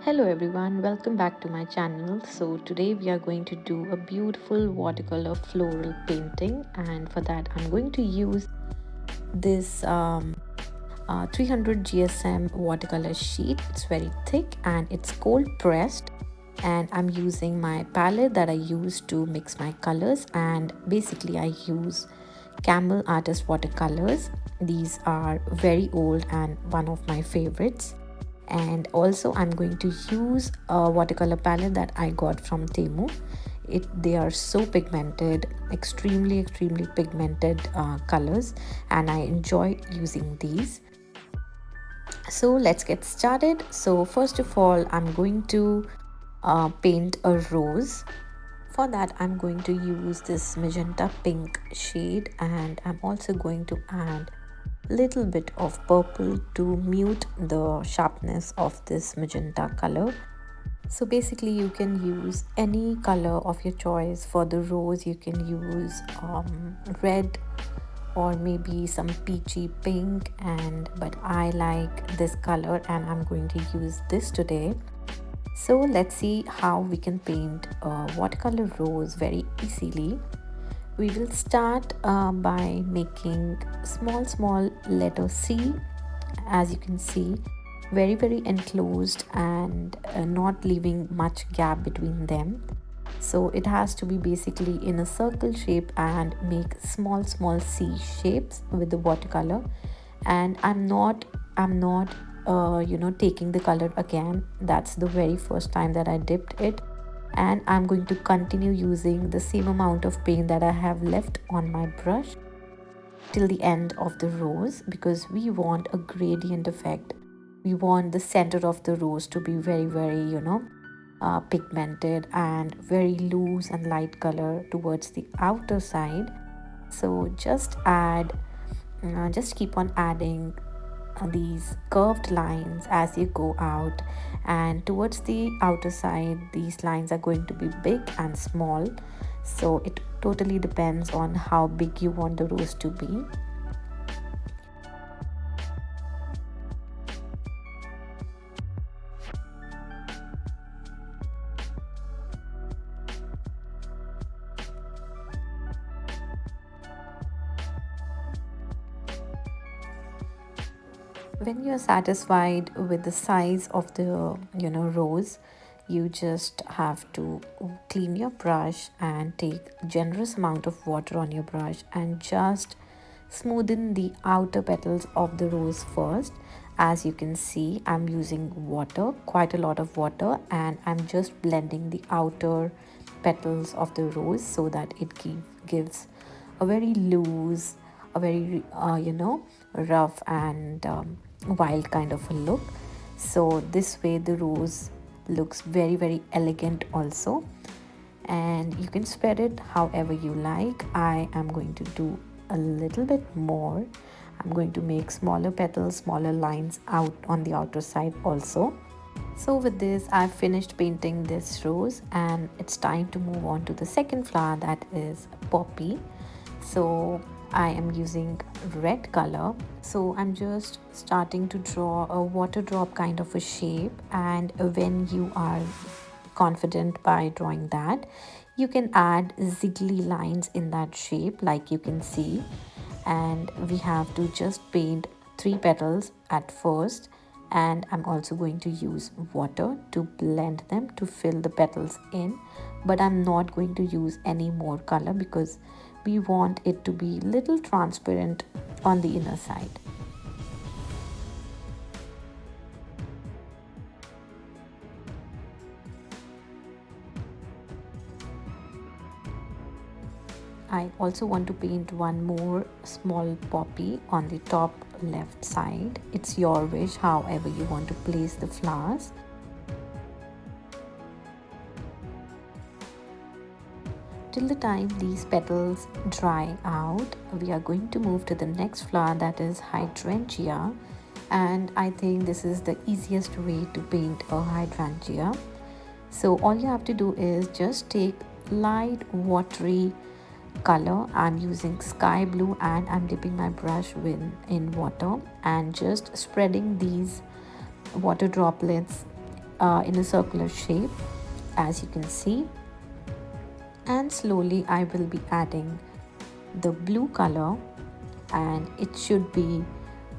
Hello everyone, welcome back to my channel. So today we are going to do a beautiful watercolor floral painting, and for that I'm going to use this 300 GSM watercolor sheet. It's very thick and it's cold pressed, and I'm using my palette that I use to mix my colors, and basically I use Camel Artist watercolors. These are very old and one of my favorites. And also I'm going to use a watercolor palette that I got from Temu. They are so pigmented, extremely pigmented colors, and I enjoy using these. So let's get started. So first of all, I'm going to paint a rose. For that I'm going to use this magenta pink shade, and I'm also going to add little bit of purple to mute the sharpness of this magenta color. So basically you can use any color of your choice for the rose. You can use red or maybe some peachy pink, but I like this color and I'm going to use this today. So let's see how we can paint a watercolor rose very easily. We will start by making small letter C. As you can see, very enclosed and not leaving much gap between them. So it has to be basically in a circle shape and make small C shapes with the watercolor. And I'm not taking the color again. That's the very first time that I dipped it, and I'm going to continue using the same amount of paint that I have left on my brush till the end of the rose, because we want a gradient effect. We want the center of the rose to be very pigmented and very loose and light color towards the outer side. So just keep on adding these curved lines as you go out, and towards the outer side these lines are going to be big and small. So it totally depends on how big you want the rose to be. When you're satisfied with the size of the rose, you just have to clean your brush and take generous amount of water on your brush and just smoothen the outer petals of the rose first. As you can see, I'm using water, quite a lot of water, and I'm just blending the outer petals of the rose so that it gives a very loose, a very rough and wild kind of a look. So this way the rose looks very elegant also, and you can spread it however you like. I am going to do a little bit more. I'm going to make smaller petals, smaller lines out on the outer side also. So with this I've finished painting this rose, and it's time to move on to the second flower, that is poppy. So I am using red color. So I'm just starting to draw a water drop kind of a shape, and when you are confident by drawing that, you can add ziggly lines in that shape like you can see. And we have to just paint 3 petals at first, and I'm also going to use water to blend them to fill the petals in, but I'm not going to use any more color because we want it to be little transparent on the inner side. I also want to paint one more small poppy on the top left side. It's your wish however you want to place the flowers. Till the time these petals dry out, we are going to move to the next flower, that is hydrangea. And I think this is the easiest way to paint a hydrangea. So all you have to do is just take light watery color. I'm using sky blue and I'm dipping my brush in water and just spreading these water droplets in a circular shape, as you can see. And slowly I will be adding the blue color, and it should be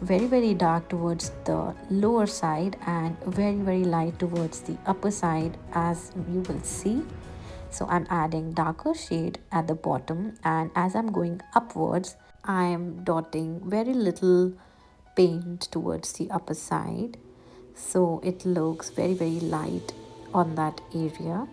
very dark towards the lower side and very light towards the upper side, as you will see. So I'm adding darker shade at the bottom, and as I'm going upwards I am dotting very little paint towards the upper side, so it looks very light on that area.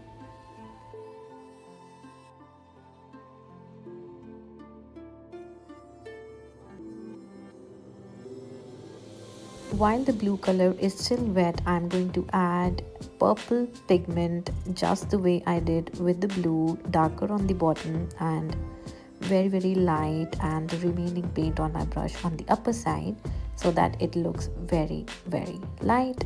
While the blue color is still wet, I'm going to add purple pigment just the way I did with the blue, darker on the bottom and very light, and the remaining paint on my brush on the upper side, so that it looks very light.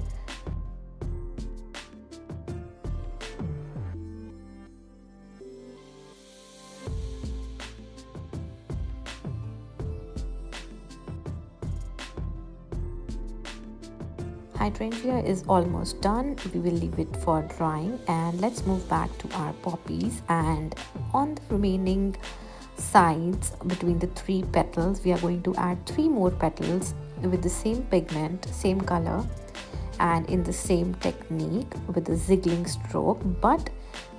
Hydrangea is almost done. We will leave it for drying, and let's move back to our poppies. And on the remaining sides between the 3 petals, we are going to add 3 more petals with the same pigment, same color, and in the same technique with a ziggling stroke, but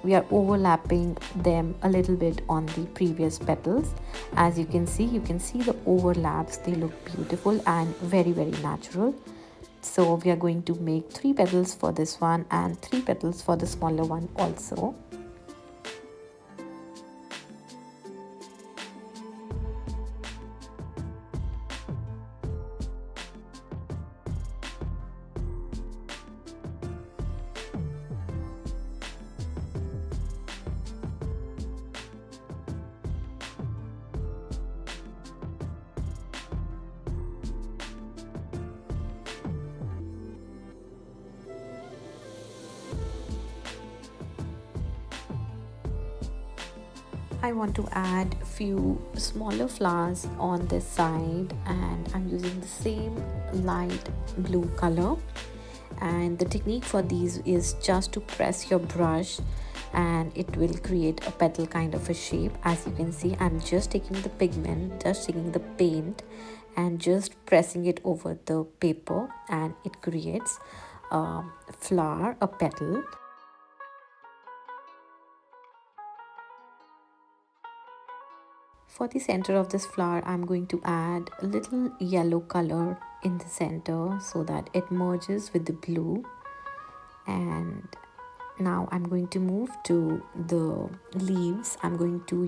we are overlapping them a little bit on the previous petals. As you can see the overlaps. They look beautiful and very natural. So we are going to make 3 petals for this one and 3 petals for the smaller one also. I want to add few smaller flowers on this side, and I'm using the same light blue color. And the technique for these is just to press your brush and it will create a petal kind of a shape. As you can see, I'm just taking the pigment, just taking the paint and just pressing it over the paper, and it creates a flower, a petal. For the center of this flower, I'm going to add a little yellow color in the center so that it merges with the blue. And now I'm going to move to the leaves. I'm going to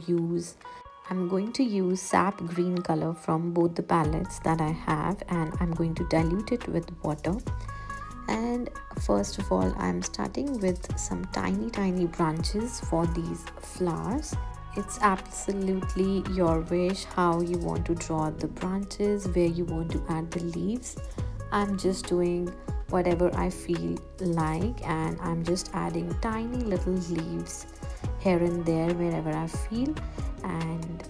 use sap green color from both the palettes that I have, and I'm going to dilute it with water. And first of all, I'm starting with some tiny branches for these flowers. It's absolutely your wish how you want to draw the branches, where you want to add the leaves. I'm just doing whatever I feel like, and I'm just adding tiny little leaves here and there wherever I feel. And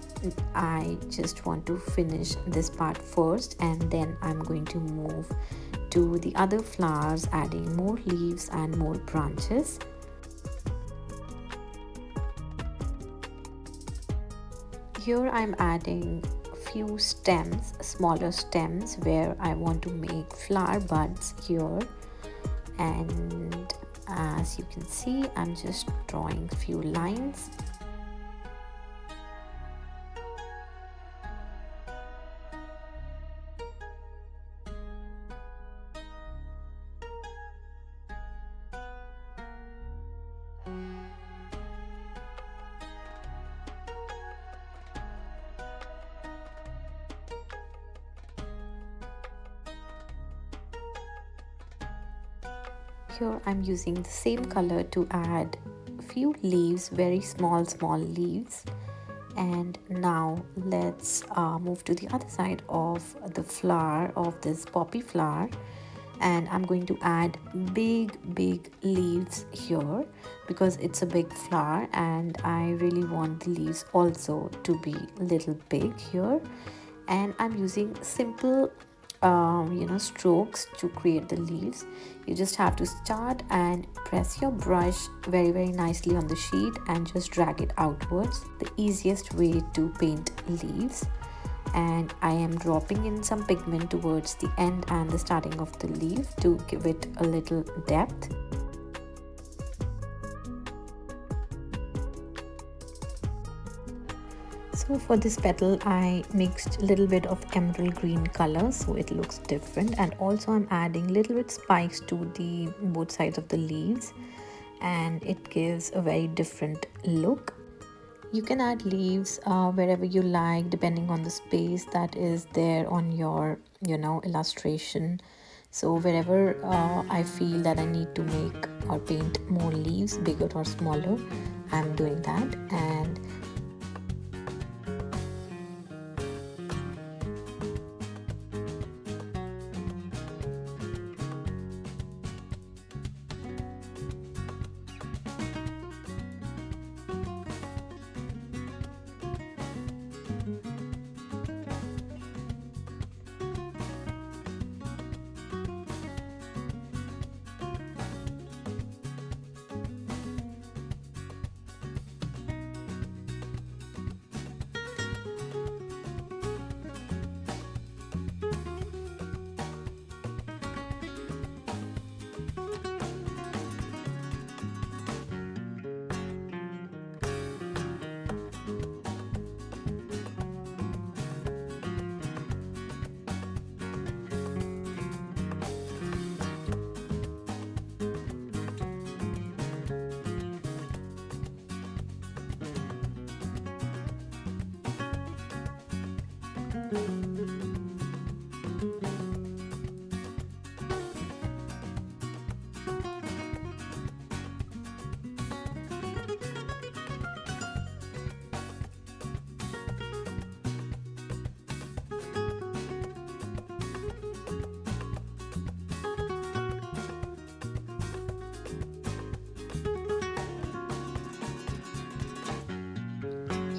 I just want to finish this part first, and then I'm going to move to the other flowers, adding more leaves and more branches. Here I'm adding a few stems, smaller stems, where I want to make flower buds here. And as you can see, I'm just drawing a few lines. Here I'm using the same color to add a few leaves, very small leaves. And now let's move to the other side of the flower, of this poppy flower, and I'm going to add big leaves here because it's a big flower and I really want the leaves also to be little big here. And I'm using simple strokes to create the leaves. You just have to start and press your brush very nicely on the sheet and just drag it outwards, the easiest way to paint leaves. And I am dropping in some pigment towards the end and the starting of the leaf to give it a little depth. So for this petal I mixed a little bit of emerald green color so it looks different, and also I'm adding little bit spikes to the both sides of the leaves and it gives a very different look. You can add leaves wherever you like depending on the space that is there on your illustration. So wherever I feel that I need to make or paint more leaves, bigger or smaller, I'm doing that. And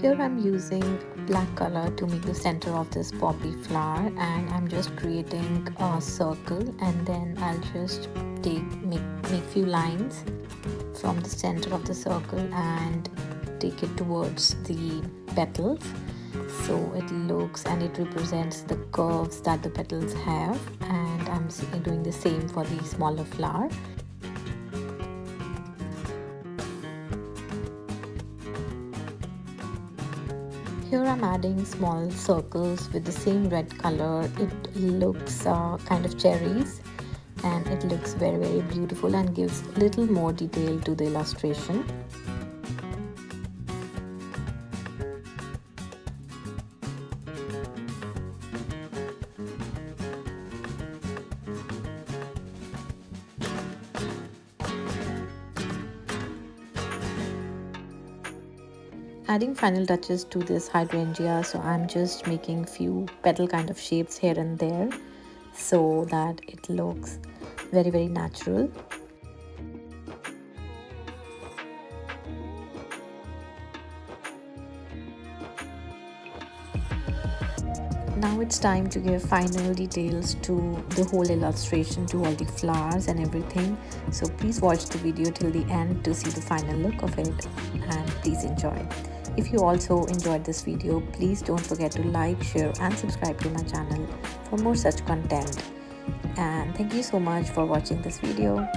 here I'm using black color to make the center of this poppy flower, and I'm just creating a circle, and then I'll just make few lines from the center of the circle and take it towards the petals, so it looks and it represents the curves that the petals have. And I'm doing the same for the smaller flower. Here I'm adding small circles with the same red color. It looks kind of cherries, and it looks very beautiful and gives a little more detail to the illustration. Adding final touches to this hydrangea, so I'm just making few petal kind of shapes here and there so that it looks very natural. Now it's time to give final details to the whole illustration, to all the flowers and everything. So please watch the video till the end to see the final look of it, and please enjoy. If you also enjoyed this video, please don't forget to like, share and subscribe to my channel for more such content. And thank you so much for watching this video.